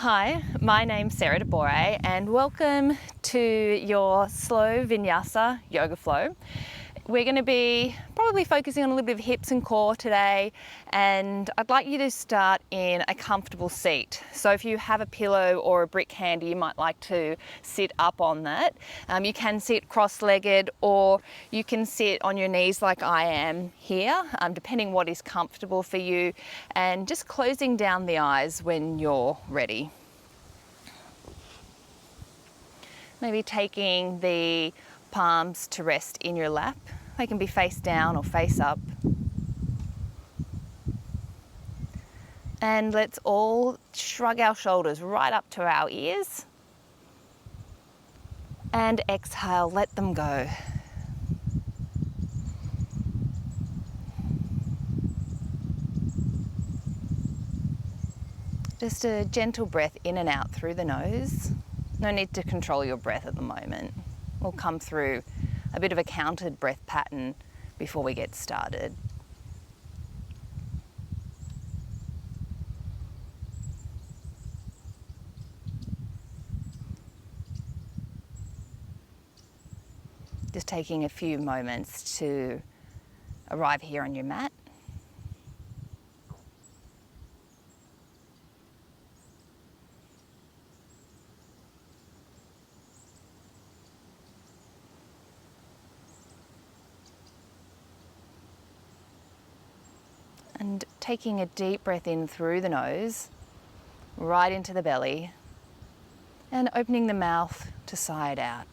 Hi, my name's Sarah DeBorre and welcome to your slow vinyasa yoga flow. We're going to be probably focusing on a little bit of hips and core today, and I'd like you to start in a comfortable seat. So if you have a pillow or a brick handy, you might like to sit up on that. You can sit cross-legged or you can sit on your knees like I am here, depending what is comfortable for you, and just closing down the eyes when you're ready. Maybe taking the palms to rest in your lap. They can be face down or face up. And let's all shrug our shoulders right up to our ears. And exhale, let them go. Just a gentle breath in and out through the nose. No need to control your breath at the moment. We'll come through a bit of a counted breath pattern before we get started. Just taking a few moments to arrive here on your mat. And taking a deep breath in through the nose, right into the belly, and opening the mouth to sigh it out.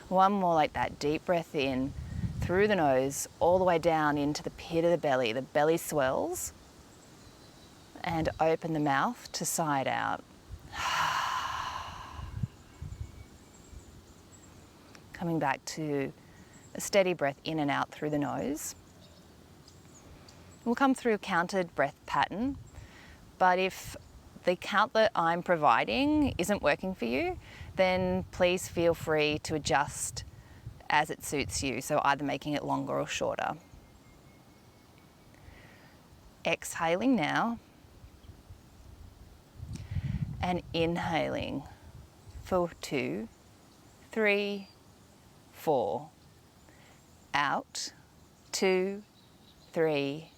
One more like that, deep breath in through the nose, all the way down into the pit of the belly. The belly swells, and open the mouth to sigh it out. Coming back to a steady breath in and out through the nose. We'll come through a counted breath pattern, but if the count that I'm providing isn't working for you, then please feel free to adjust as it suits you, so either making it longer or shorter. Exhaling now, and inhaling for 2, 3, 4. Out, 2, 3,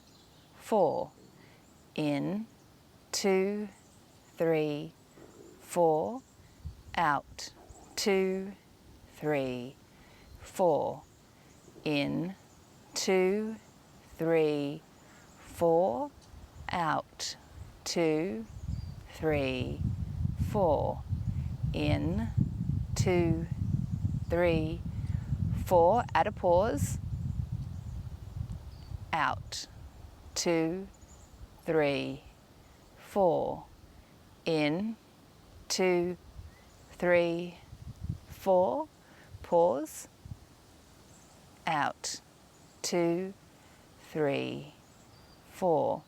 4. In, 2, 3, 4. Out, 2, 3, 4. In, 2, 3, 4. Out, 2, 3, 4. In, 2, 3, 4. At a pause. Out, 2, 3, 4. In, 2, 3, 4. Pause. Out, 2, 3, 4.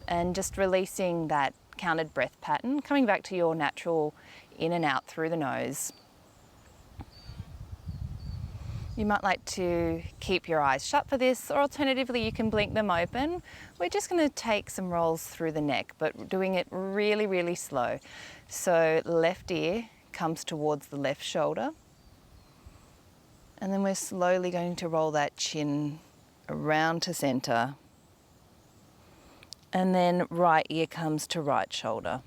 And just releasing that counted breath pattern, coming back to your natural in and out through the nose. You might like to keep your eyes shut for this, or alternatively you can blink them open. We're just going to take some rolls through the neck, but doing it really, really slow. So left ear comes towards the left shoulder, and then we're slowly going to roll that chin around to center, and then right ear comes to right shoulder.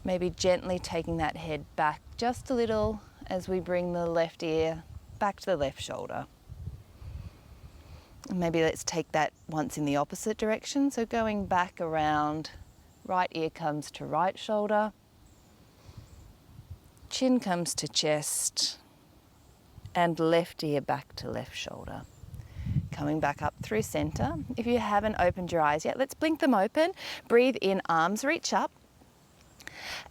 Maybe gently taking that head back just a little as we bring the left ear back to the left shoulder. And maybe let's take that once in the opposite direction. So going back around, right ear comes to right shoulder, chin comes to chest, and left ear back to left shoulder. Coming back up through center. If you haven't opened your eyes yet, let's blink them open. Breathe in, arms reach up,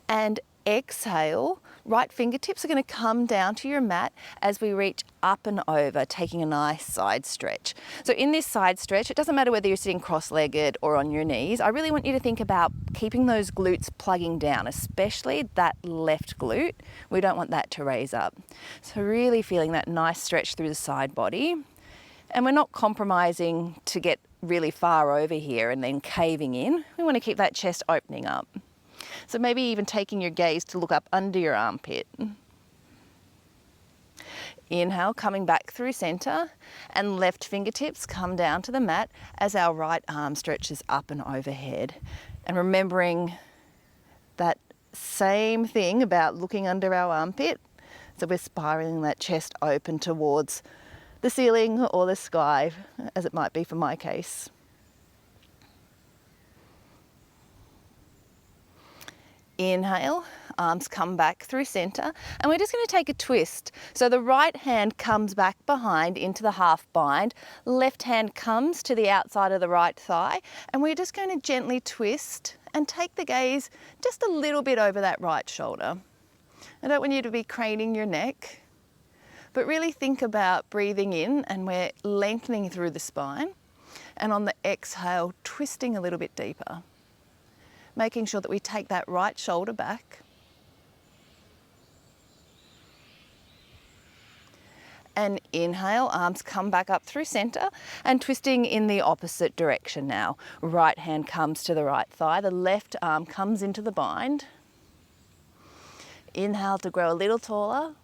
and exhale. Right fingertips are going to come down to your mat as we reach up and over, taking a nice side stretch. So in this side stretch, it doesn't matter whether you're sitting cross-legged or on your knees. I really want you to think about keeping those glutes plugging down, especially that left glute. We don't want that to raise up. So really feeling that nice stretch through the side body. And we're not compromising to get really far over here and then caving in. We want to keep that chest opening up. So maybe even taking your gaze to look up under your armpit. Inhale, coming back through center, and left fingertips come down to the mat as our right arm stretches up and overhead. And remembering that same thing about looking under our armpit. So we're spiraling that chest open towards the ceiling or the sky, as it might be for my case. Inhale, arms come back through center, and we're just going to take a twist. So the right hand comes back behind into the half bind, left hand comes to the outside of the right thigh, and we're just going to gently twist and take the gaze just a little bit over that right shoulder. I don't want you to be craning your neck, but really think about breathing in, and we're lengthening through the spine, and on the exhale, twisting a little bit deeper. Making sure that we take that right shoulder back. And inhale, arms come back up through center and twisting in the opposite direction now. Right hand comes to the right thigh, the left arm comes into the bind. Inhale to grow a little taller,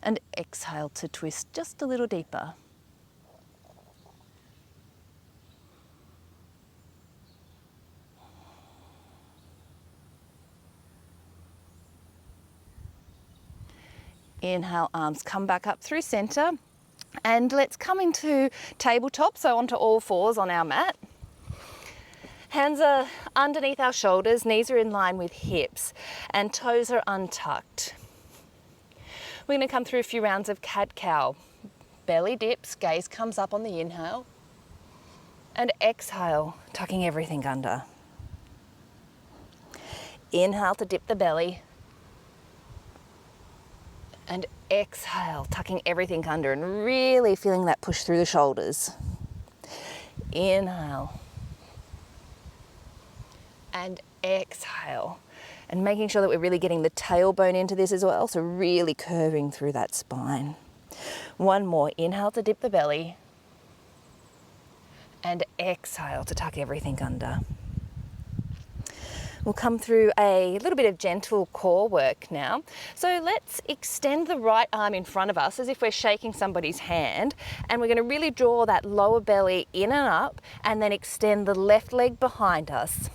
and exhale to twist just a little deeper. Inhale, arms come back up through center, and let's come into tabletop, so onto all fours on our mat. Hands are underneath our shoulders, knees are in line with hips, and toes are untucked. We're going to come through a few rounds of cat-cow. Belly dips, gaze comes up on the inhale, and exhale, tucking everything under. Inhale to dip the belly, and exhale, tucking everything under and really feeling that push through the shoulders. Inhale. And exhale. And making sure that we're really getting the tailbone into this as well, so really curving through that spine. One more. Inhale to dip the belly. And exhale to tuck everything under. We'll come through a little bit of gentle core work now. So let's extend the right arm in front of us as if we're shaking somebody's hand, and we're going to really draw that lower belly in and up, and then extend the left leg behind us.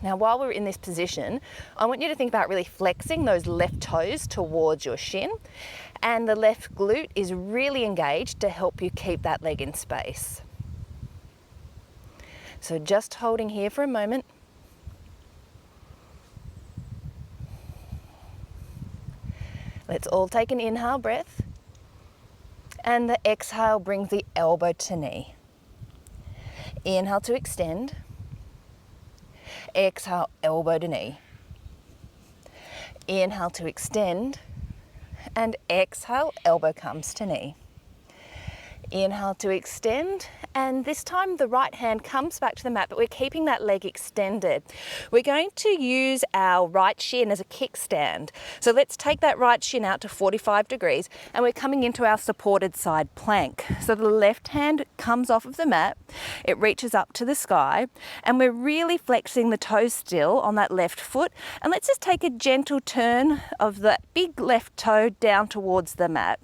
Now, while we're in this position, I want you to think about really flexing those left toes towards your shin, and the left glute is really engaged to help you keep that leg in space. So just holding here for a moment. Let's all take an inhale breath, and the exhale brings the elbow to knee. Inhale to extend. Exhale, elbow to knee. Inhale to extend, and exhale, elbow comes to knee. Inhale to extend, and this time the right hand comes back to the mat, but we're keeping that leg extended. We're going to use our right shin as a kickstand. So let's take that right shin out to 45 degrees, and we're coming into our supported side plank. So the left hand comes off of the mat, it reaches up to the sky, and we're really flexing the toes still on that left foot. And let's just take a gentle turn of that big left toe down towards the mat.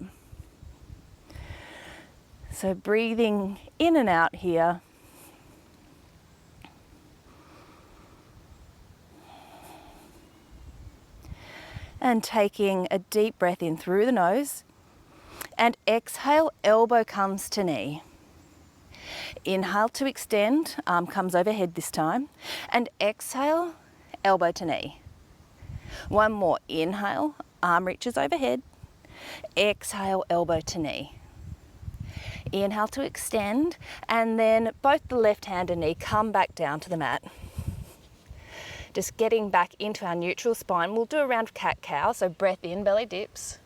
So breathing in and out here. And taking a deep breath in through the nose. And exhale, elbow comes to knee. Inhale to extend, arm comes overhead this time. And exhale, elbow to knee. One more, inhale, arm reaches overhead. Exhale, elbow to knee. Inhale to extend, and then both the left hand and knee come back down to the mat. Just getting back into our neutral spine. We'll do a round of cat-cow, so breath in, belly dips.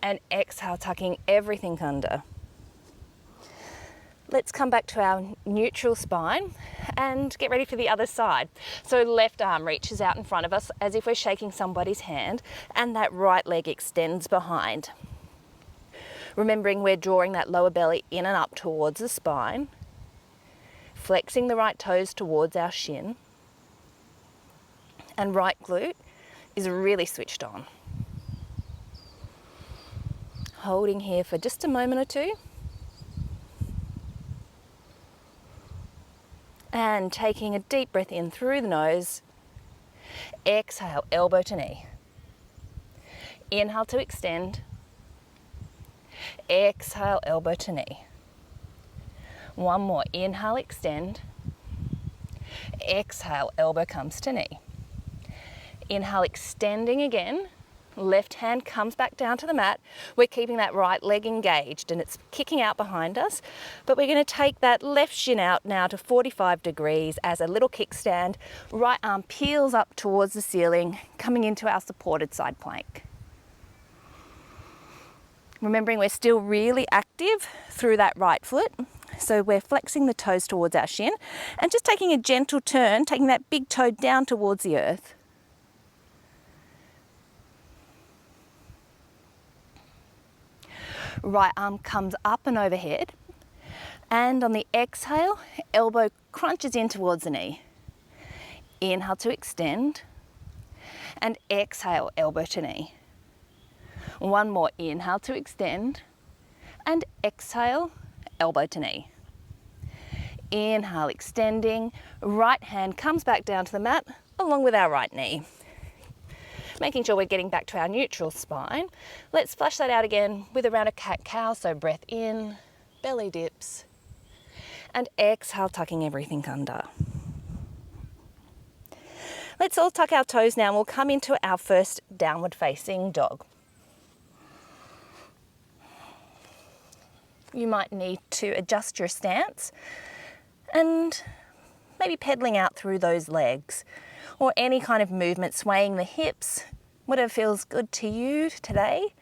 And exhale, tucking everything under. Let's come back to our neutral spine and get ready for the other side. So left arm reaches out in front of us as if we're shaking somebody's hand, and that right leg extends behind. Remembering we're drawing that lower belly in and up towards the spine, flexing the right toes towards our shin, and right glute is really switched on. Holding here for just a moment or two. And taking a deep breath in through the nose. Exhale, elbow to knee. Inhale to extend. Exhale, elbow to knee. One more. Inhale, extend. Exhale, elbow comes to knee. Inhale, extending again. Left hand comes back down to the mat. We're keeping that right leg engaged and it's kicking out behind us. But we're going to take that left shin out now to 45 degrees as a little kickstand. Right arm peels up towards the ceiling, coming into our supported side plank. Remembering we're still really active through that right foot. So we're flexing the toes towards our shin and just taking a gentle turn, taking that big toe down towards the earth. Right arm comes up and overhead, and on the exhale, elbow crunches in towards the knee. Inhale to extend, and exhale, elbow to knee. One more, inhale to extend, and exhale, elbow to knee. Inhale, extending, right hand comes back down to the mat along with our right knee. Making sure we're getting back to our neutral spine. Let's flush that out again with around a cat-cow. So breath in, belly dips, and exhale, tucking everything under. Let's all tuck our toes now and we'll come into our first downward facing dog. You might need to adjust your stance and maybe pedaling out through those legs, or any kind of movement, swaying the hips, whatever feels good to you today.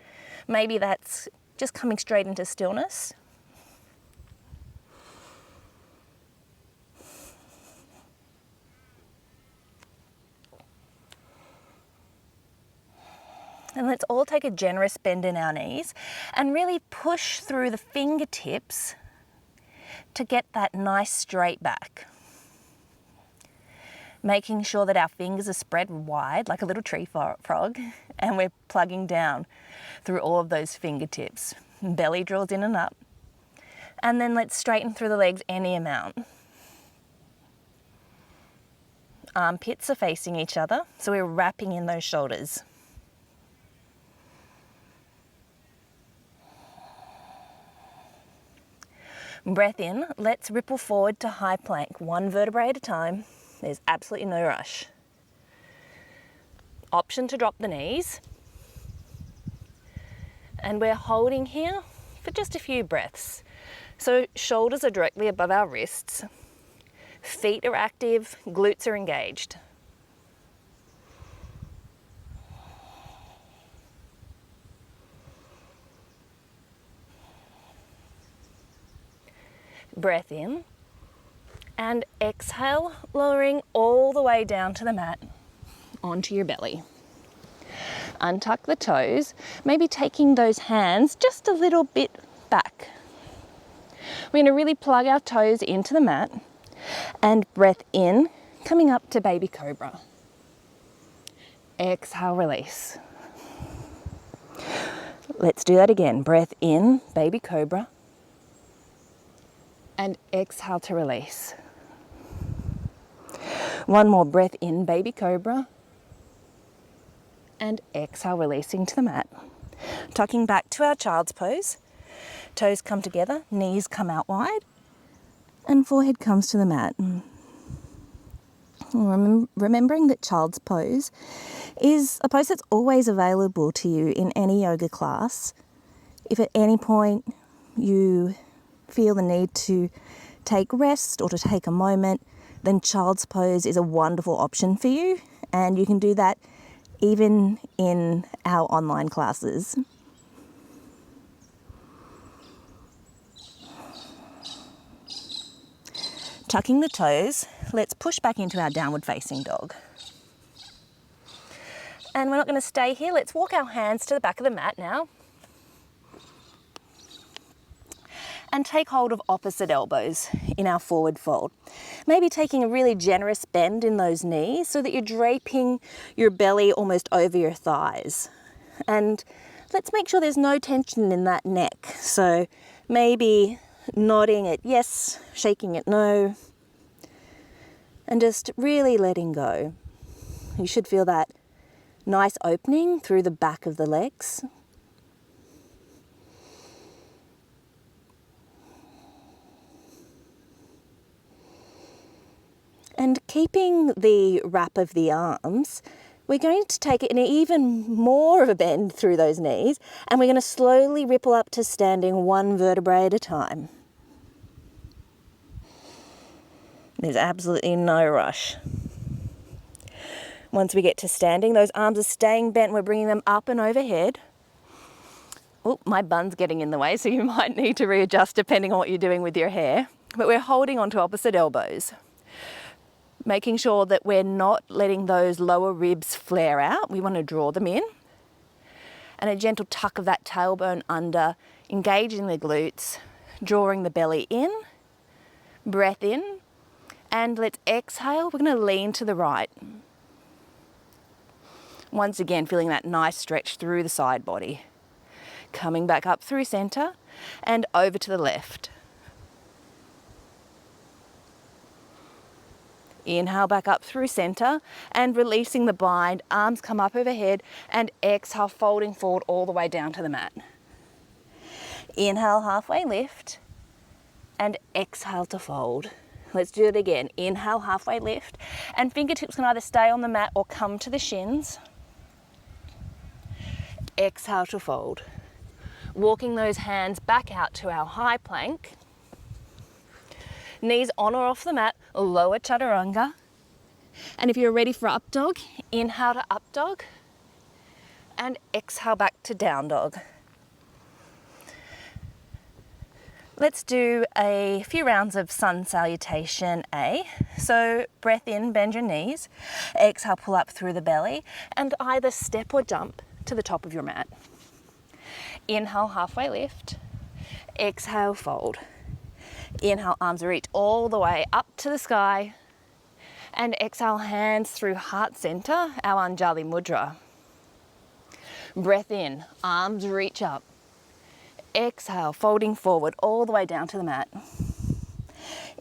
Maybe that's just coming straight into stillness. And let's all take a generous bend in our knees and really push through the fingertips to get that nice straight back. Making sure that our fingers are spread wide like a little tree frog, and we're plugging down through all of those fingertips. Belly draws in and up. And then let's straighten through the legs any amount. Armpits are facing each other, so we're wrapping in those shoulders. Breath in, let's ripple forward to high plank, one vertebrae at a time. There's absolutely no rush. Option to drop the knees. And we're holding here for just a few breaths. So shoulders are directly above our wrists. Feet are active, glutes are engaged. Breath in. And exhale, lowering all the way down to the mat, onto your belly. Untuck the toes, maybe taking those hands just a little bit back. We're going to really plug our toes into the mat, and breath in, coming up to baby cobra. Exhale, release. Let's do that again. Breath in, baby cobra, and exhale to release. One more, breath in, baby cobra, and exhale, releasing to the mat. Tucking back to our child's pose. Toes come together, knees come out wide, and forehead comes to the mat. Remembering that child's pose is a pose that's always available to you in any yoga class. If at any point you feel the need to take rest or to take a moment, then child's pose is a wonderful option for you, and you can do that even in our online classes. Tucking the toes, let's push back into our downward facing dog. And we're not going to stay here, let's walk our hands to the back of the mat now. and take hold of opposite elbows in our forward fold. Maybe taking a really generous bend in those knees so that you're draping your belly almost over your thighs. And let's make sure there's no tension in that neck. So maybe nodding at yes, shaking at no, and just really letting go. You should feel that nice opening through the back of the legs. And keeping the wrap of the arms, we're going to take it in even more of a bend through those knees, and we're going to slowly ripple up to standing one vertebrae at a time. There's absolutely no rush. Once we get to standing, those arms are staying bent. We're bringing them up and overhead. Oh, my bun's getting in the way, so you might need to readjust depending on what you're doing with your hair. But we're holding onto opposite elbows, making sure that we're not letting those lower ribs flare out. We want to draw them in. And a gentle tuck of that tailbone under, engaging the glutes, drawing the belly in, breath in, and let's exhale. We're going to lean to the right. Once again, feeling that nice stretch through the side body. Coming back up through center and over to the left. Inhale back up through center and releasing the bind. Arms come up overhead and exhale, folding forward all the way down to the mat. Inhale, halfway lift and exhale to fold. Let's do it again. Inhale, halfway lift, and fingertips can either stay on the mat or come to the shins. Exhale to fold. Walking those hands back out to our high plank. Knees on or off the mat, lower chaturanga. And if you're ready for up dog, inhale to up dog and exhale back to down dog. Let's do a few rounds of sun salutation A. So breath in, bend your knees. Exhale, pull up through the belly and either step or jump to the top of your mat. Inhale, halfway lift. Exhale, fold. Inhale, arms reach all the way up to the sky. And exhale, hands through heart center, our Anjali Mudra. Breath in, arms reach up. Exhale, folding forward all the way down to the mat.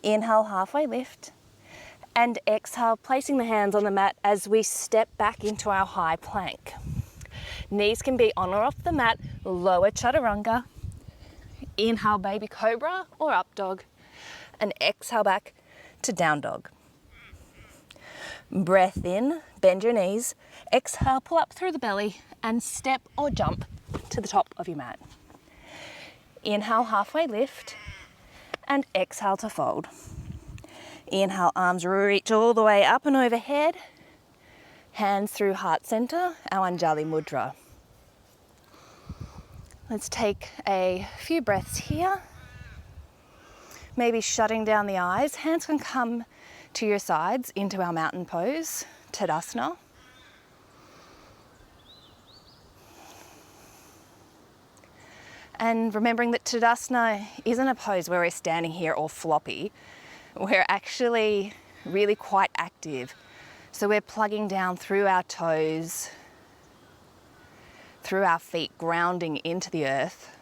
Inhale, halfway lift. And exhale, placing the hands on the mat as we step back into our high plank. Knees can be on or off the mat, lower chaturanga. Inhale, baby cobra or up dog. And exhale back to down dog. Breath in, bend your knees. Exhale, pull up through the belly and step or jump to the top of your mat. Inhale, halfway lift, and exhale to fold. Inhale, arms reach all the way up and overhead. Hands through heart center, our Anjali Mudra. Let's take a few breaths here. Maybe shutting down the eyes. Hands can come to your sides into our mountain pose, Tadasana. And remembering that Tadasana isn't a pose where we're standing here all floppy. We're actually really quite active. So we're plugging down through our toes, through our feet, grounding into the earth.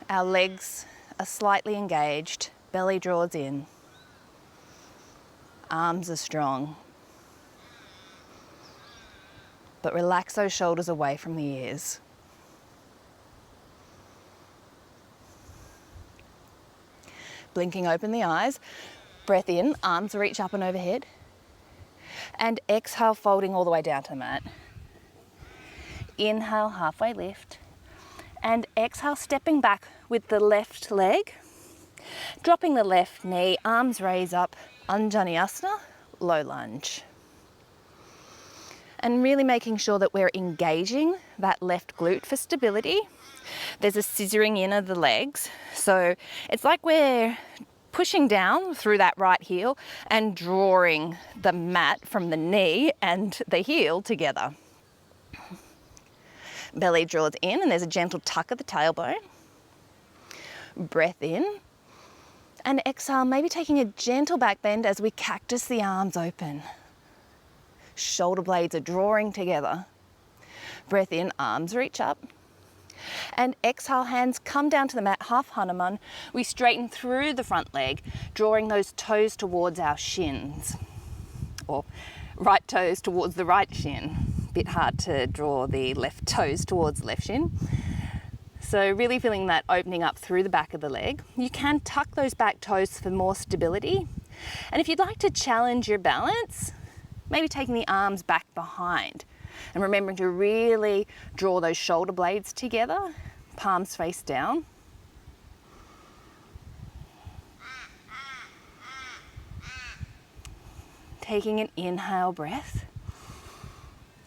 Our legs are slightly engaged, belly draws in. Arms are strong. But relax those shoulders away from the ears. Blinking open the eyes, breath in, arms reach up and overhead. And exhale, folding all the way down to the mat. Inhale, halfway lift. And exhale, stepping back with the left leg. Dropping the left knee, arms raise up, Anjaneyasana, low lunge. And really making sure that we're engaging that left glute for stability. There's a scissoring in of the legs. So it's like we're pushing down through that right heel and drawing the mat from the knee and the heel together. Belly draws in and there's a gentle tuck of the tailbone. Breath in. And exhale, maybe taking a gentle back bend as we cactus the arms open. Shoulder blades are drawing together. Breath in, arms reach up. And exhale, hands come down to the mat, half Hanuman. We straighten through the front leg, drawing those toes towards our shins. Or right toes towards the right shin. Bit hard to draw the left toes towards the left shin. So really feeling that opening up through the back of the leg. You can tuck those back toes for more stability. And if you'd like to challenge your balance, maybe taking the arms back behind and remembering to really draw those shoulder blades together, palms face down. Taking an inhale breath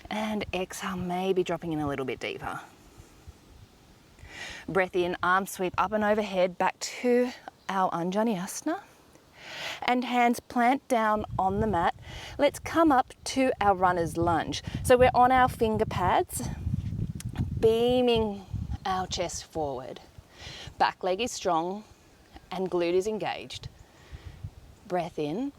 and exhale, maybe dropping in a little bit deeper. Breath in, arm sweep up and overhead back to our Anjaneyasana. And hands plant down on the mat. Let's come up to our runner's lunge. So we're on our finger pads, beaming our chest forward. Back leg is strong and glute is engaged. Breath in.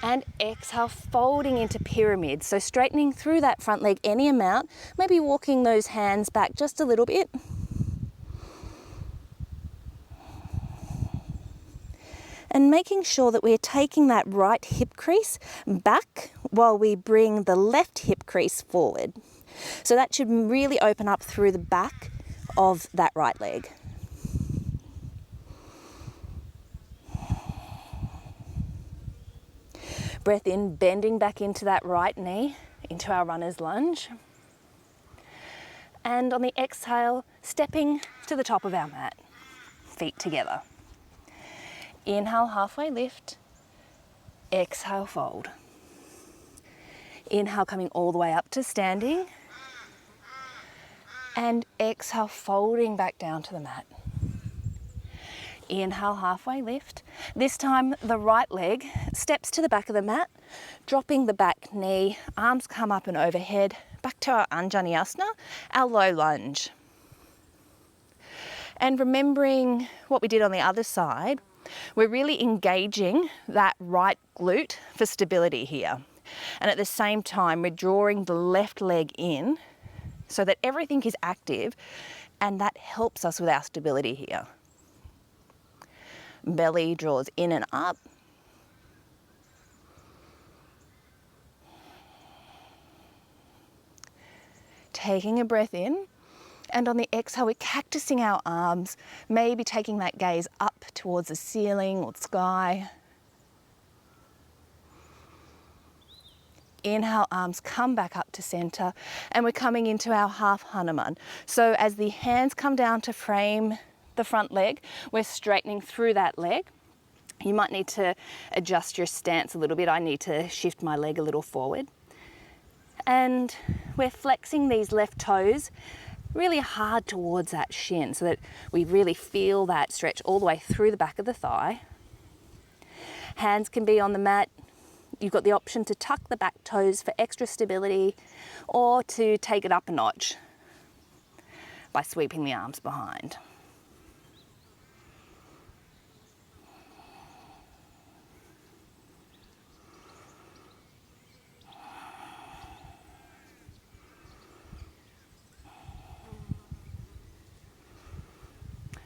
And exhale, folding into pyramid. So straightening through that front leg any amount, maybe walking those hands back just a little bit. And making sure that we're taking that right hip crease back while we bring the left hip crease forward. So that should really open up through the back of that right leg. Breath in, bending back into that right knee, into our runner's lunge. And on the exhale, stepping to the top of our mat, feet together. Inhale, halfway lift. Exhale, fold. Inhale, coming all the way up to standing. And exhale, folding back down to the mat. Inhale, halfway lift. This time, the right leg steps to the back of the mat, dropping the back knee, arms come up and overhead, back to our Anjaneyasana, our low lunge. And remembering what we did on the other side, we're really engaging that right glute for stability here. And at the same time, we're drawing the left leg in so that everything is active, and that helps us with our stability here. Belly draws in and up. Taking a breath in. And on the exhale, we're cactusing our arms, maybe taking that gaze up towards the ceiling or the sky. Inhale, arms come back up to center, and we're coming into our half Hanuman. So as the hands come down to frame the front leg, we're straightening through that leg. You might need to adjust your stance a little bit. I need to shift my leg a little forward. And we're flexing these left toes really hard towards that shin so that we really feel that stretch all the way through the back of the thigh. Hands can be on the mat. You've got the option to tuck the back toes for extra stability or to take it up a notch by sweeping the arms behind.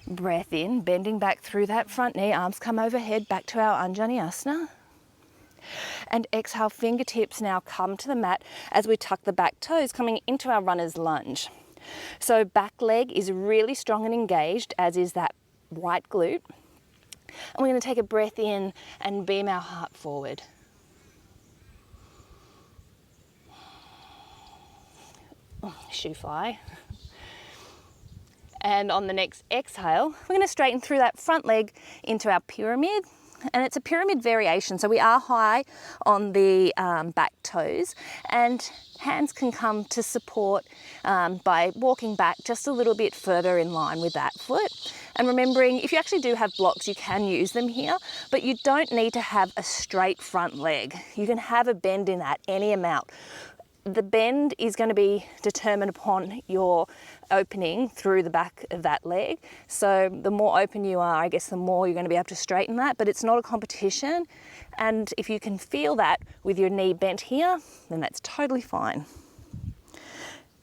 Breath in, bending back through that front knee, arms come overhead, back to our Anjaneyasana. And exhale, fingertips now come to the mat as we tuck the back toes, coming into our runner's lunge. So back leg is really strong and engaged, as is that right glute. And we're going to take a breath in and beam our heart forward. Shoe fly. And on the next exhale, we're going to straighten through that front leg into our pyramid. And it's a pyramid variation, so we are high on the back toes, and hands can come to support by walking back just a little bit further in line with that foot. And remembering, if you actually do have blocks, you can use them here, but you don't need to have a straight front leg. You can have a bend in that any amount. the bend is going to be determined upon your opening through the back of that leg. So the more open you are, I guess the more you're going to be able to straighten that, but it's not a competition. And if you can feel that with your knee bent here, then that's totally fine.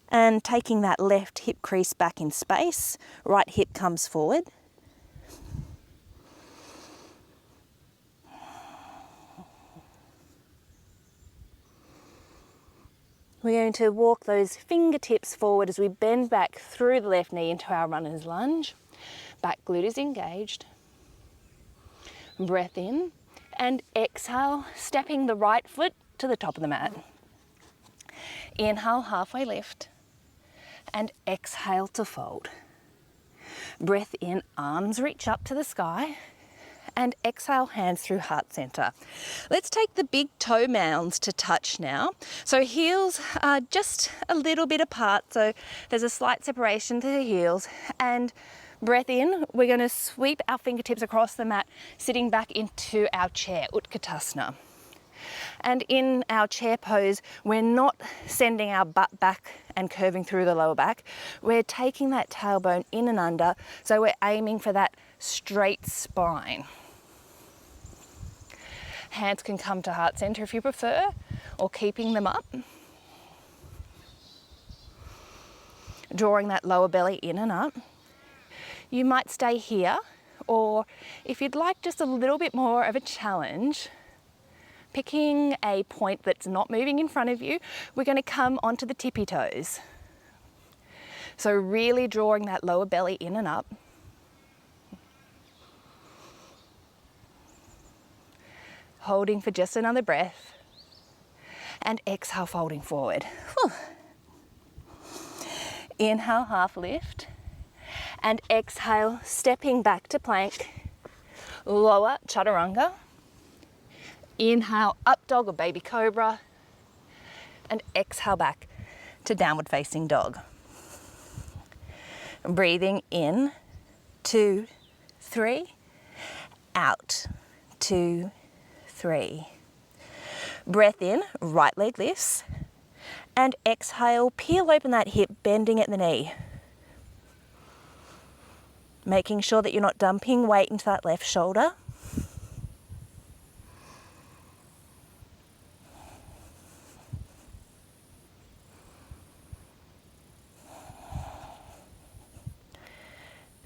And taking that left hip crease back in space, right hip comes forward. We're going to walk those fingertips forward as we bend back through the left knee into our runner's lunge. Back glute is engaged. Breath in and exhale, stepping the right foot to the top of the mat. Inhale, halfway lift, and exhale to fold. Breath in, arms reach up to the sky, and exhale, hands through heart center. Let's take the big toe mounds to touch now. So heels are just a little bit apart, so there's a slight separation to the heels. And breath in, we're going to sweep our fingertips across the mat, sitting back into our chair, Utkatasana. And in our chair pose, we're not sending our butt back and curving through the lower back. We're taking that tailbone in and under, so we're aiming for that straight spine. Hands can come to heart center if you prefer, or keeping them up. Drawing that lower belly in and up. You might stay here, or if you'd like just a little bit more of a challenge, picking a point that's not moving in front of you, we're going to come onto the tippy toes. So really drawing that lower belly in and up. Holding for just another breath. And exhale, folding forward. Whew. Inhale, half lift. And exhale, stepping back to plank. Lower, chaturanga. Inhale, up dog or baby cobra. And exhale back to downward facing dog. Breathing in, 2, 3. Out, 2, 3. Breath in, right leg lifts. And exhale, peel open that hip, bending at the knee. Making sure that you're not dumping weight into that left shoulder.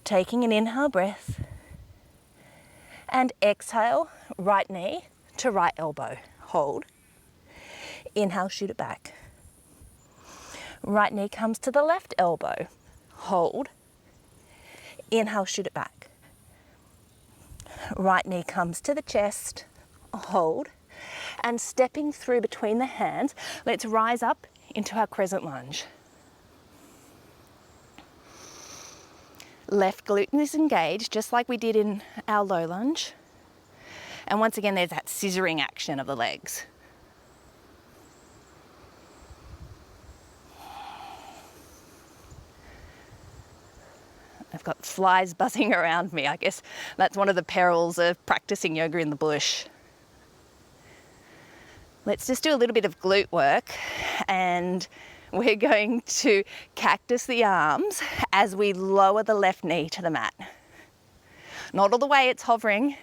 Taking an inhale breath. And exhale, right knee to right elbow. Hold. Inhale, shoot it back. Right knee comes to the left elbow. Hold. Inhale, shoot it back. Right knee comes to the chest. Hold. And stepping through between the hands, let's rise up into our crescent lunge. Left glute is engaged, just like we did in our low lunge. And once again, there's that scissoring action of the legs. I've got flies buzzing around me. I guess that's one of the perils of practicing yoga in the bush. Let's just do a little bit of glute work, and we're going to cactus the arms as we lower the left knee to the mat. Not all the way, it's hovering.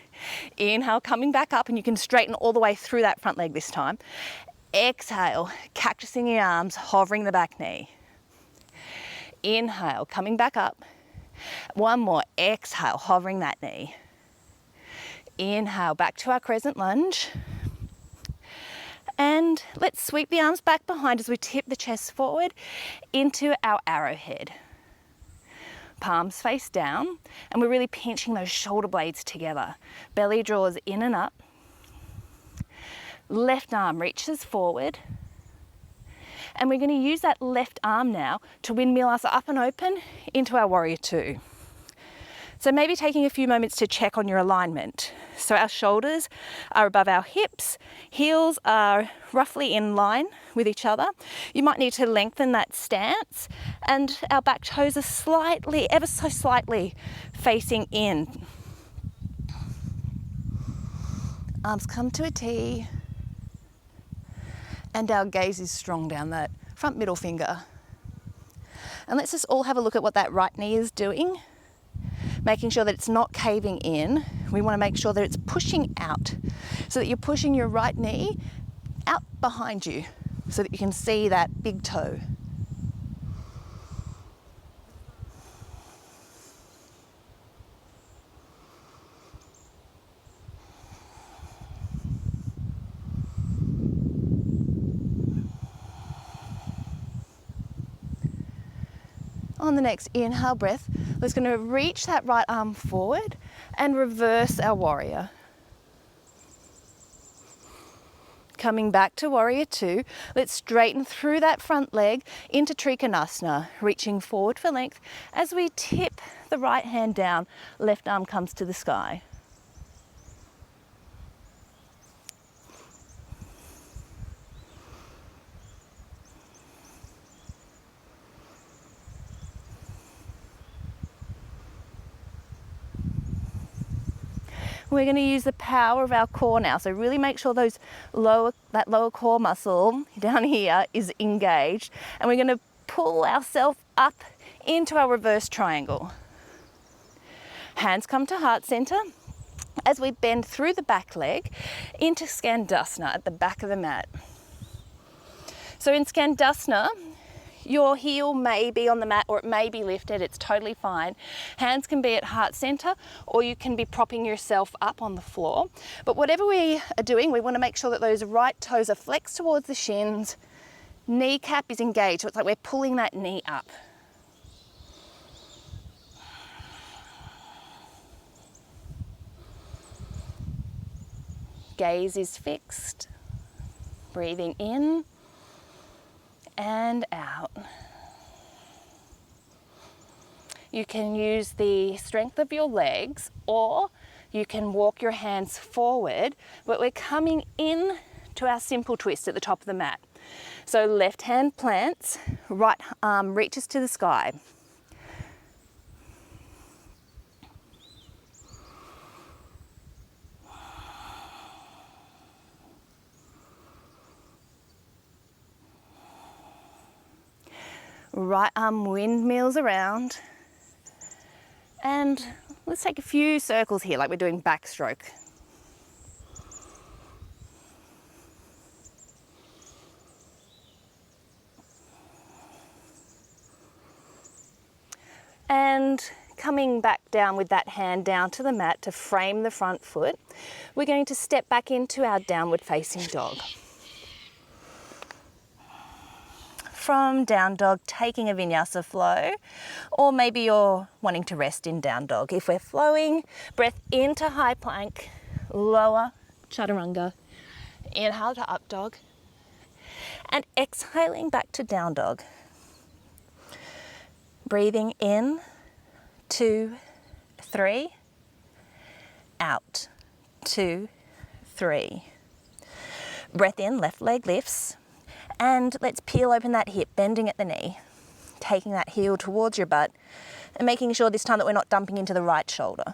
Inhale, coming back up, and you can straighten all the way through that front leg this time. Exhale, cactusing the arms, hovering the back knee. Inhale, coming back up. One more, exhale, hovering that knee. Inhale, back to our crescent lunge. And let's sweep the arms back behind as we tip the chest forward into our arrowhead. Palms face down, and we're really pinching those shoulder blades together. Belly draws in and up. Left arm reaches forward. And we're going to use that left arm now to windmill us up and open into our warrior two. So maybe taking a few moments to check on your alignment. So our shoulders are above our hips, heels are roughly in line with each other. You might need to lengthen that stance, and our back toes are slightly, ever so slightly facing in. Arms come to a T. And our gaze is strong down that front middle finger. And let's just all have a look at what that right knee is doing. Making sure that it's not caving in. We want to make sure that it's pushing out, so that you're pushing your right knee out behind you so that you can see that big toe. On the next inhale breath, we're just going to reach that right arm forward and reverse our warrior. Coming back to warrior two, let's straighten through that front leg into Trikonasana, reaching forward for length. As we tip the right hand down, left arm comes to the sky. We're going to use the power of our core now. So really make sure that lower core muscle down here is engaged. And we're going to pull ourselves up into our reverse triangle. Hands come to heart center as we bend through the back leg into Skandasana at the back of the mat. So in Skandasana, your heel may be on the mat or it may be lifted, it's totally fine. Hands can be at heart center or you can be propping yourself up on the floor. But whatever we are doing, we want to make sure that those right toes are flexed towards the shins, kneecap is engaged, so it's like we're pulling that knee up. Gaze is fixed, breathing in and out. You can use the strength of your legs or you can walk your hands forward, but we're coming in to our simple twist at the top of the mat. So left hand plants, right arm reaches to the sky. Right arm windmills around. And let's take a few circles here like we're doing backstroke. And coming back down with that hand down to the mat to frame the front foot, we're going to step back into our downward facing dog. From down dog, taking a vinyasa flow, or maybe you're wanting to rest in down dog. If we're flowing, breath into high plank, lower chaturanga, inhale to up dog, and exhaling back to down dog. Breathing in, 2, 3, out, 2, 3. Breath in, left leg lifts. And let's peel open that hip, bending at the knee, taking that heel towards your butt and making sure this time that we're not dumping into the right shoulder.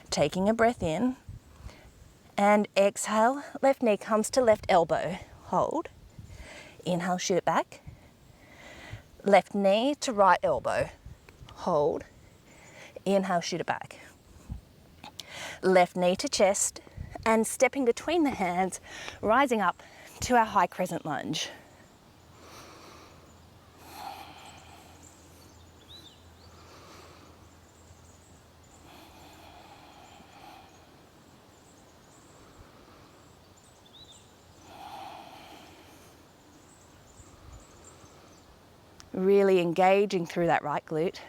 Taking a breath in and exhale, left knee comes to left elbow, hold, inhale, shoot it back. Left knee to right elbow, hold, inhale, shoot it back. Left knee to chest and stepping between the hands, rising up to our high crescent lunge. Really engaging through that right glute.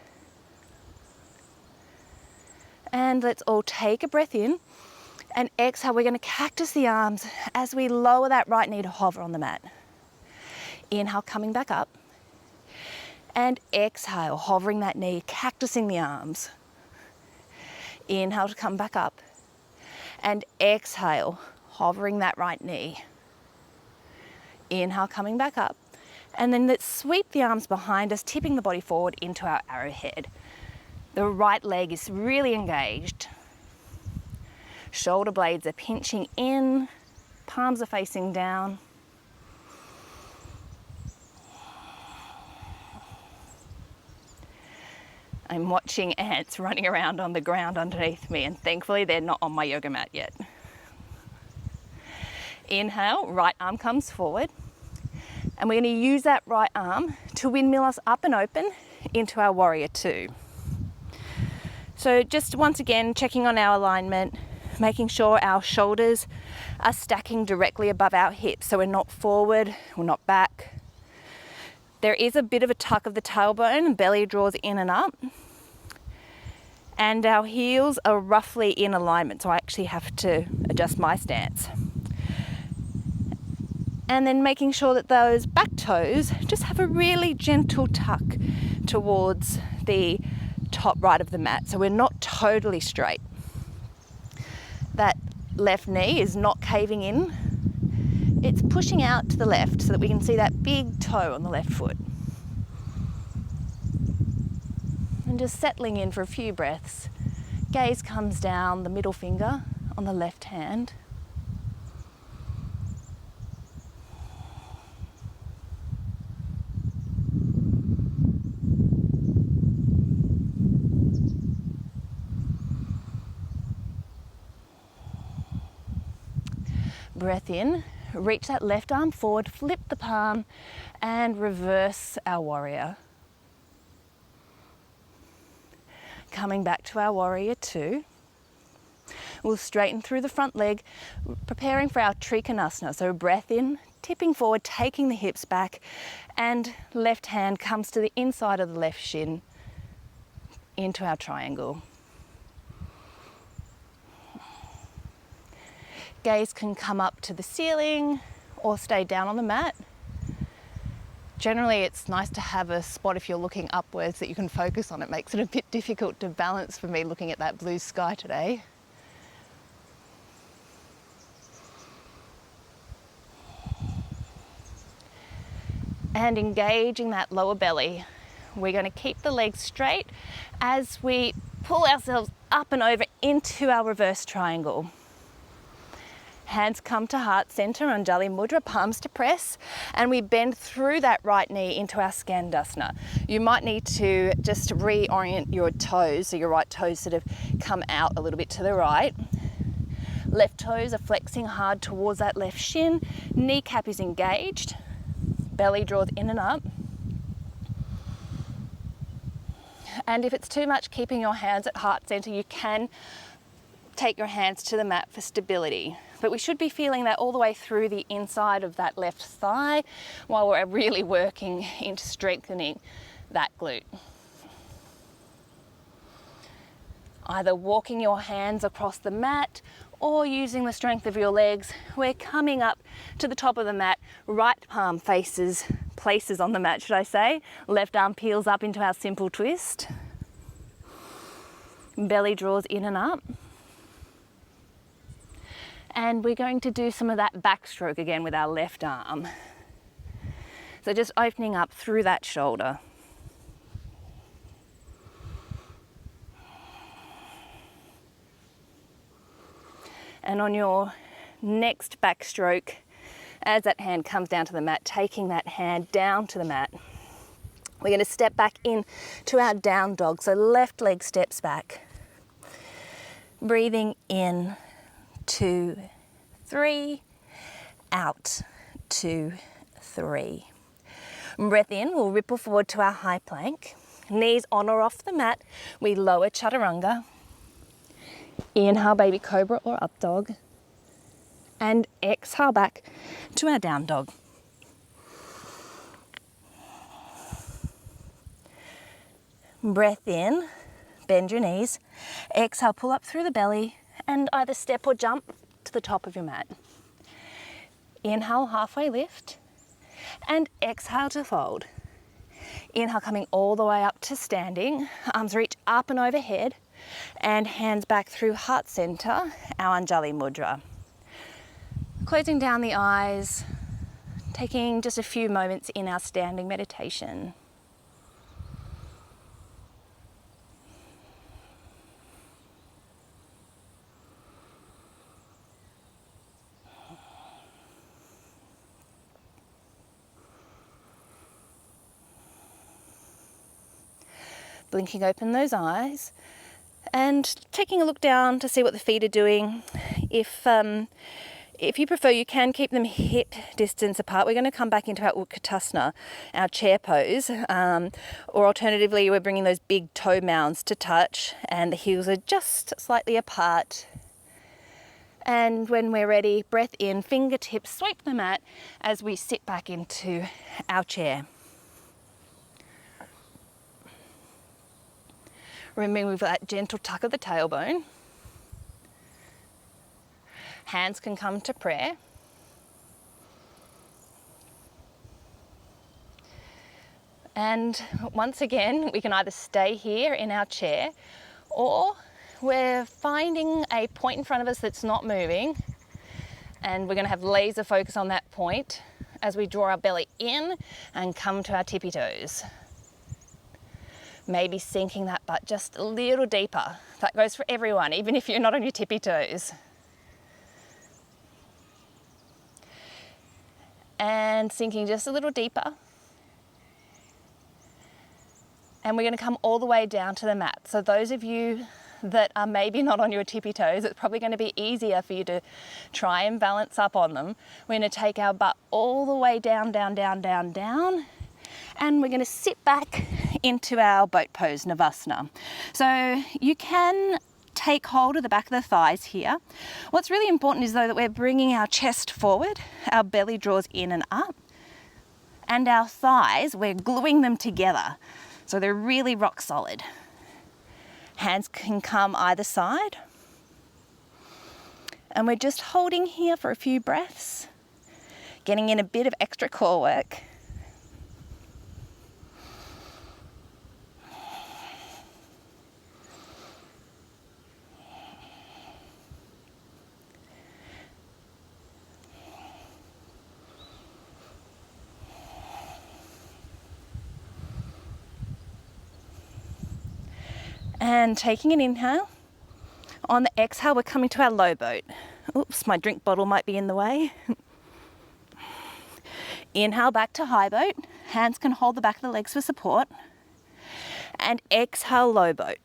And let's all take a breath in and exhale. We're going to cactus the arms as we lower that right knee to hover on the mat. Inhale, coming back up. And exhale, hovering that knee, cactusing the arms. Inhale to come back up. And exhale, hovering that right knee. Inhale, coming back up. And then let's sweep the arms behind us, tipping the body forward into our arrowhead. The right leg is really engaged. Shoulder blades are pinching in, palms are facing down. I'm watching ants running around on the ground underneath me, and thankfully they're not on my yoga mat yet. Inhale, right arm comes forward, and we're going to use that right arm to windmill us up and open into our warrior two. So just once again, checking on our alignment, making sure our shoulders are stacking directly above our hips, so we're not forward, we're not back. There is a bit of a tuck of the tailbone, belly draws in and up, and our heels are roughly in alignment, so I actually have to adjust my stance. And then making sure that those back toes just have a really gentle tuck towards the top right of the mat, so we're not totally straight. That left knee is not caving in. It's pushing out to the left so that we can see that big toe on the left foot. And just settling in for a few breaths. Gaze comes down the middle finger on the left hand. Breath in, reach that left arm forward, flip the palm, and reverse our warrior. Coming back to our warrior two. We'll straighten through the front leg, preparing for our Trikonasana. So breath in, tipping forward, taking the hips back, and left hand comes to the inside of the left shin into our triangle. Gaze can come up to the ceiling or stay down on the mat. Generally, it's nice to have a spot if you're looking upwards that you can focus on. It makes it a bit difficult to balance for me looking at that blue sky today. And engaging that lower belly. We're going to keep the legs straight as we pull ourselves up and over into our reverse triangle. Hands come to heart center, Anjali Mudra, palms to press, and we bend through that right knee into our Skandasana. You might need to just reorient your toes, so your right toes sort of come out a little bit to the right. Left toes are flexing hard towards that left shin, kneecap is engaged, belly draws in and up. And if it's too much keeping your hands at heart center, you can take your hands to the mat for stability. But we should be feeling that all the way through the inside of that left thigh while we're really working into strengthening that glute. Either walking your hands across the mat or using the strength of your legs, we're coming up to the top of the mat. Right palm places on the mat, should I say. Left arm peels up into our simple twist. Belly draws in and up. And we're going to do some of that backstroke again with our left arm. So just opening up through that shoulder. And on your next backstroke, as that hand comes down to the mat, taking that hand down to the mat, we're going to step back in to our down dog. So left leg steps back. Breathing in. 2, 3, out, 2, 3. Breath in, we'll ripple forward to our high plank. Knees on or off the mat, we lower chaturanga. Inhale, baby cobra or up dog. And exhale back to our down dog. Breath in, bend your knees. Exhale, pull up through the belly. And either step or jump to the top of your mat. Inhale, halfway lift, and exhale to fold. Inhale, coming all the way up to standing. Arms reach up and overhead, and hands back through heart center, our Anjali Mudra. Closing down the eyes, taking just a few moments in our standing meditation. Blinking open those eyes and taking a look down to see what the feet are doing. If you prefer, you can keep them hip distance apart. We're going to come back into our Utkatasana, our chair pose, or alternatively we're bringing those big toe mounds to touch and the heels are just slightly apart. And when we're ready, breath in, fingertips sweep the mat as we sit back into our chair. Remove that gentle tuck of the tailbone. Hands can come to prayer. And once again, we can either stay here in our chair or we're finding a point in front of us that's not moving and we're going to have laser focus on that point as we draw our belly in and come to our tippy toes. Maybe sinking that butt just a little deeper. That goes for everyone, even if you're not on your tippy toes. And sinking just a little deeper. And we're going to come all the way down to the mat. So those of you that are maybe not on your tippy toes, it's probably going to be easier for you to try and balance up on them. We're going to take our butt all the way down, down, down, down, down. And we're going to sit back into our boat pose, Navasana. So you can take hold of the back of the thighs here. What's really important is though that we're bringing our chest forward, our belly draws in and up, and our thighs, we're gluing them together. So they're really rock solid. Hands can come either side. And we're just holding here for a few breaths, getting in a bit of extra core work. And taking an inhale. On the exhale, we're coming to our low boat. Oops, my drink bottle might be in the way. Inhale back to high boat. Hands can hold the back of the legs for support. And exhale, low boat.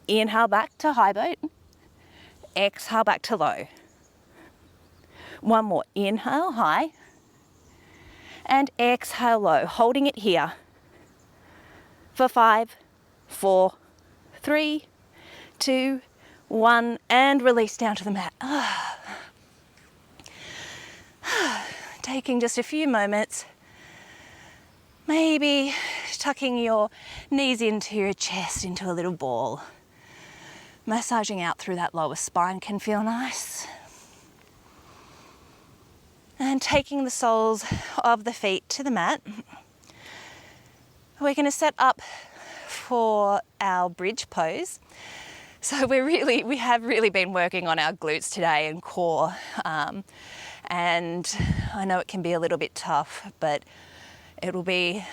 Inhale back to high boat. Exhale back to low. One more. Inhale, high. And exhale, low. Holding it here for 5, 4, 3, 2, 1, and release down to the mat. Taking just a few moments, maybe tucking your knees into your chest, into a little ball. Massaging out through that lower spine can feel nice. And taking the soles of the feet to the mat. We're going to set up for our bridge pose. So we have really been working on our glutes today and core. And I know it can be a little bit tough, but it'll be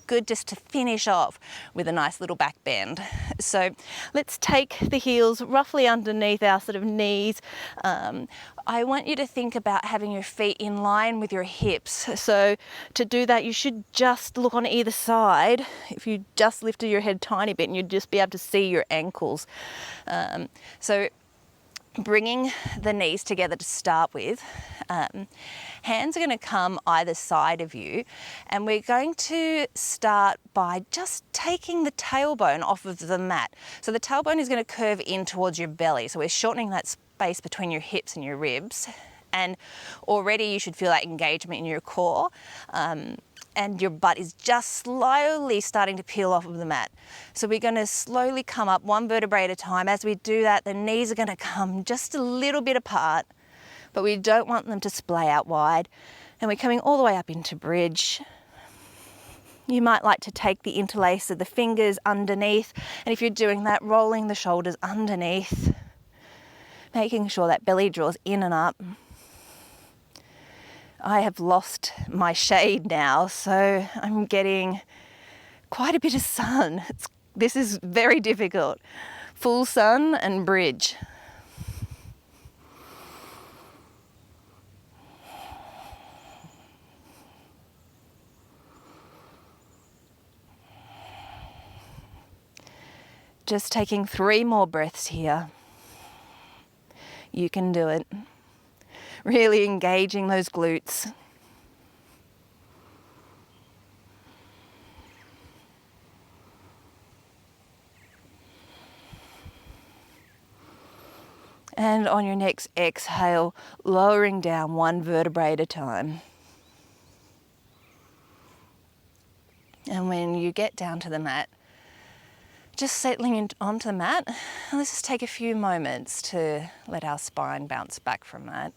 good just to finish off with a nice little back bend. So let's take the heels roughly underneath our sort of knees. I want you to think about having your feet in line with your hips. So to do that, you should just look on either side. If you just lifted your head a tiny bit, and you'd just be able to see your ankles. So bringing the knees together to start with. Hands are going to come either side of you, and we're going to start by just taking the tailbone off of the mat. So the tailbone is going to curve in towards your belly. So we're shortening that space between your hips and your ribs, and already you should feel that engagement in your core. And your butt is just slowly starting to peel off of the mat. So we're going to slowly come up one vertebrae at a time. As we do that, the knees are going to come just a little bit apart, but we don't want them to splay out wide. And we're coming all the way up into bridge. You might like to take the interlace of the fingers underneath, and if you're doing that, rolling the shoulders underneath, making sure that belly draws in and up. I have lost my shade now, so I'm getting quite a bit of sun. This is very difficult. Full sun and bridge. Just taking 3 more breaths here. You can do it. Really engaging those glutes. And on your next exhale, lowering down 1 vertebrae at a time. And when you get down to the mat, just settling onto the mat, let's just take a few moments to let our spine bounce back from that.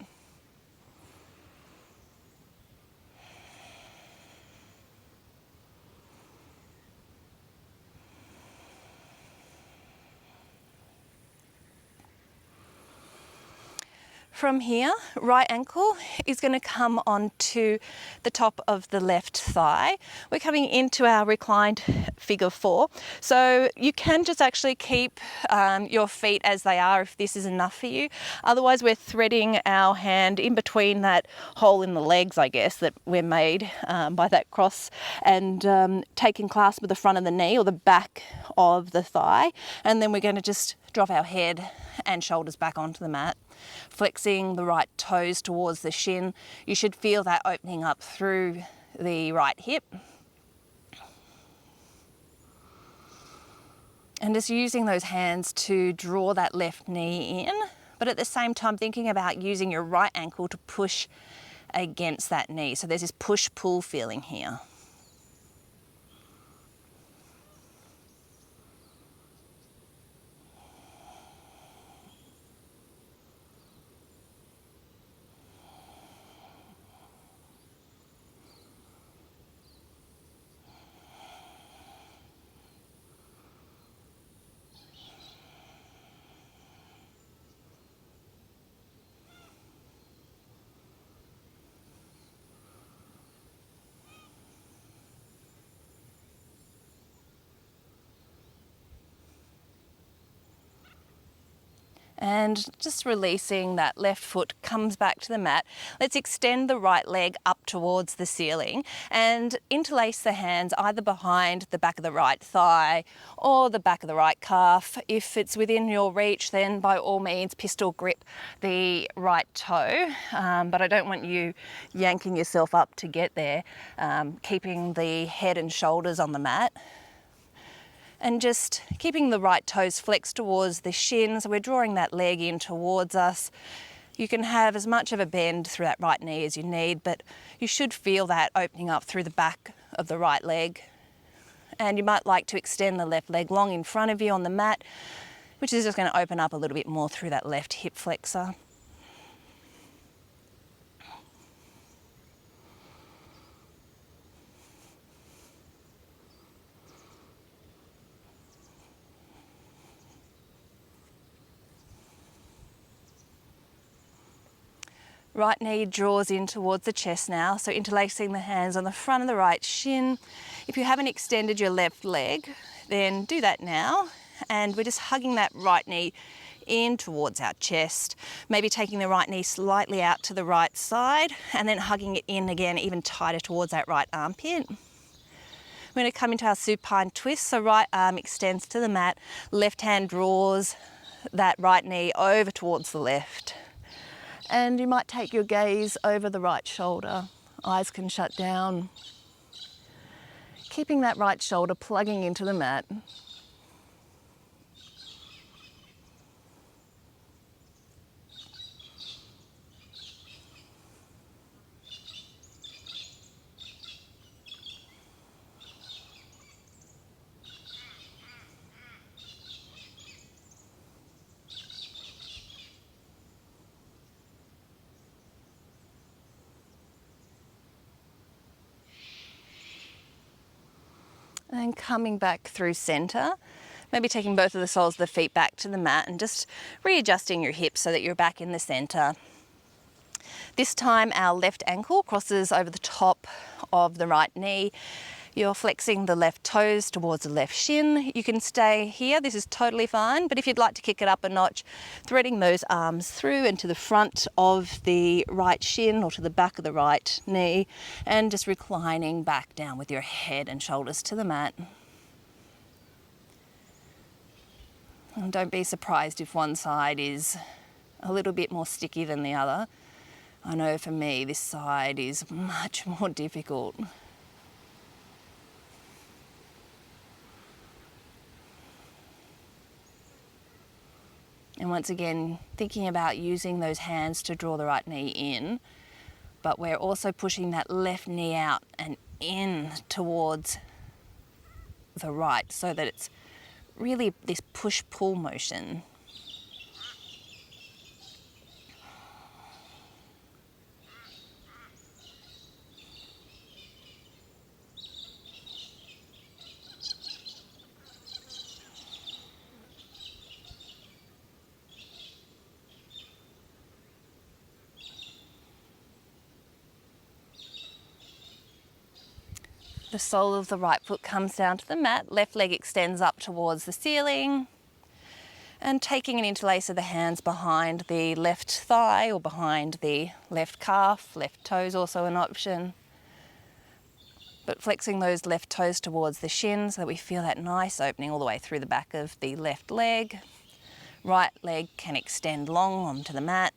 From here, right ankle is going to come onto the top of the left thigh. We're coming into our reclined figure 4. So you can just actually keep your feet as they are if this is enough for you. Otherwise, we're threading our hand in between that hole in the legs, I guess, that we're made by that cross, and taking clasp with the front of the knee or the back of the thigh. And then we're going to just drop our head and shoulders back onto the mat. Flexing the right toes towards the shin. You should feel that opening up through the right hip. And just using those hands to draw that left knee in, but at the same time thinking about using your right ankle to push against that knee. So there's this push-pull feeling here. And just releasing that left foot comes back to the mat. Let's extend the right leg up towards the ceiling and interlace the hands either behind the back of the right thigh or the back of the right calf. If it's within your reach, then by all means pistol grip the right toe, but I don't want you yanking yourself up to get there. Keeping the head and shoulders on the mat. And just keeping the right toes flexed towards the shins. We're drawing that leg in towards us. You can have as much of a bend through that right knee as you need, but you should feel that opening up through the back of the right leg. And you might like to extend the left leg long in front of you on the mat, which is just going to open up a little bit more through that left hip flexor. Right knee draws in towards the chest now, so interlacing the hands on the front of the right shin. If you haven't extended your left leg, then do that now. And we're just hugging that right knee in towards our chest. Maybe taking the right knee slightly out to the right side and then hugging it in again even tighter towards that right armpit. We're going to come into our supine twist, so right arm extends to the mat, left hand draws that right knee over towards the left. And you might take your gaze over the right shoulder. Eyes can shut down. Keeping that right shoulder plugging into the mat. And then coming back through center, maybe taking both of the soles of the feet back to the mat and just readjusting your hips so that you're back in the center. This time our left ankle crosses over the top of the right knee. You're flexing the left toes towards the left shin. You can stay here, this is totally fine, but if you'd like to kick it up a notch, threading those arms through and to the front of the right shin or to the back of the right knee, and just reclining back down with your head and shoulders to the mat. And don't be surprised if one side is a little bit more sticky than the other. I know for me this side is much more difficult. And once again, thinking about using those hands to draw the right knee in, but we're also pushing that left knee out and in towards the right so that it's really this push-pull motion. The sole of the right foot comes down to the mat, left leg extends up towards the ceiling, and taking an interlace of the hands behind the left thigh or behind the left calf, left toes also an option. But flexing those left toes towards the shin so that we feel that nice opening all the way through the back of the left leg. Right leg can extend long onto the mat.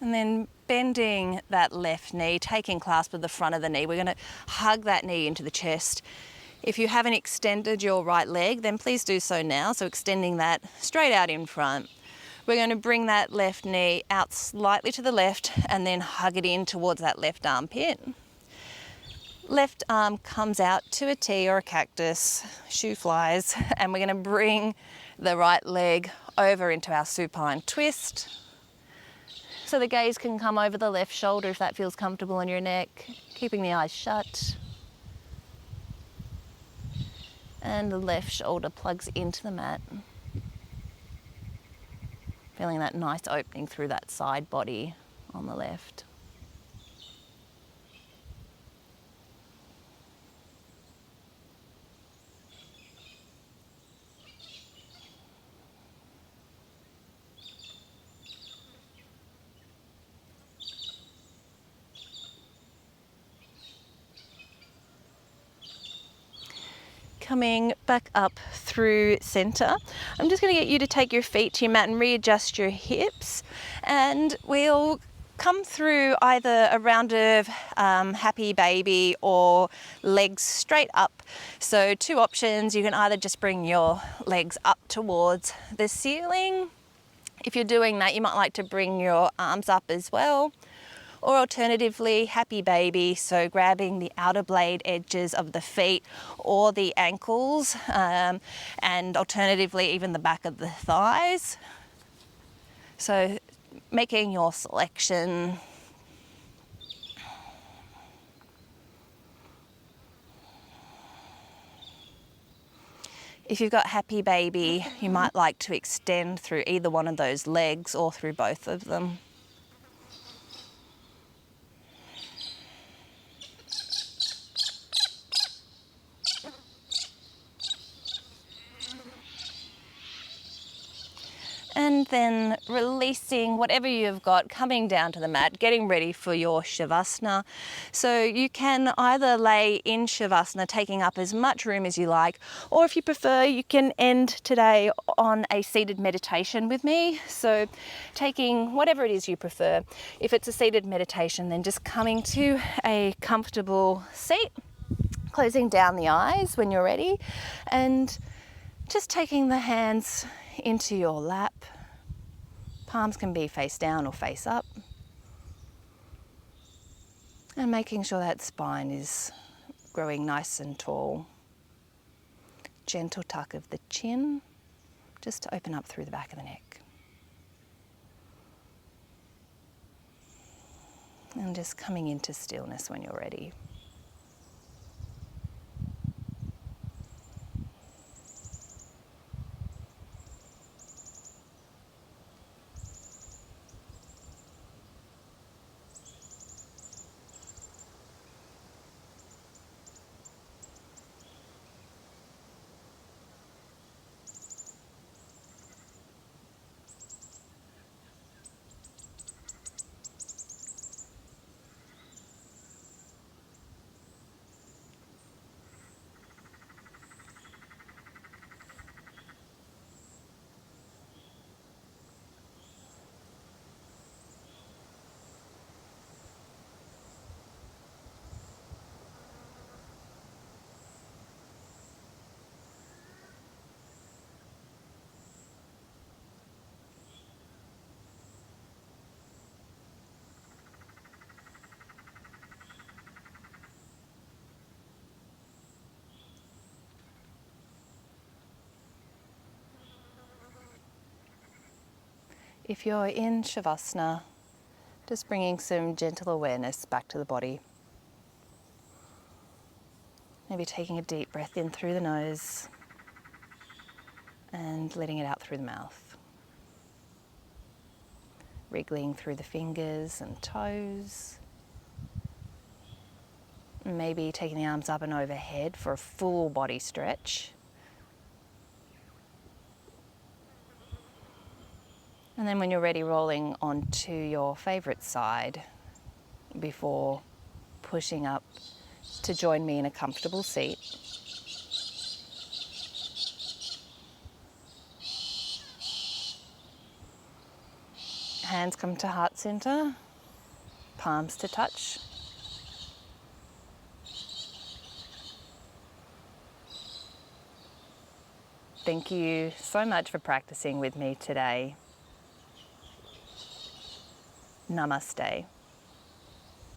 And then bending that left knee, taking clasp of the front of the knee. We're going to hug that knee into the chest. If you haven't extended your right leg, then please do so now. So extending that straight out in front. We're going to bring that left knee out slightly to the left and then hug it in towards that left armpit. Left arm comes out to a T or a cactus, shoe flies, and we're going to bring the right leg over into our supine twist. So the gaze can come over the left shoulder if that feels comfortable on your neck, keeping the eyes shut. And the left shoulder plugs into the mat. Feeling that nice opening through that side body on the left. Coming back up through center. I'm just going to get you to take your feet to your mat and readjust your hips, and we'll come through either a round of happy baby or legs straight up. So two options, you can either just bring your legs up towards the ceiling. If you're doing that, you might like to bring your arms up as well. Or alternatively, happy baby, so grabbing the outer blade edges of the feet or the ankles, and alternatively even the back of the thighs. So making your selection. If you've got happy baby, you might like to extend through either one of those legs or through both of them. And then releasing whatever you've got, coming down to the mat, getting ready for your Shavasana. So you can either lay in Shavasana, taking up as much room as you like, or if you prefer, you can end today on a seated meditation with me. So taking whatever it is you prefer. If it's a seated meditation, then just coming to a comfortable seat, closing down the eyes when you're ready, and just taking the hands into your lap. Palms can be face down or face up. And making sure that spine is growing nice and tall. Gentle tuck of the chin. just to open up through the back of the neck. And just coming into stillness when you're ready. If you're in Shavasana, just bringing some gentle awareness back to the body. Maybe taking a deep breath in through the nose and letting it out through the mouth. Wriggling through the fingers and toes. Maybe taking the arms up and overhead for a full body stretch. And then when you're ready, rolling onto your favorite side before pushing up to join me in a comfortable seat. Hands come to heart center, palms to touch. Thank you so much for practicing with me today. Namaste.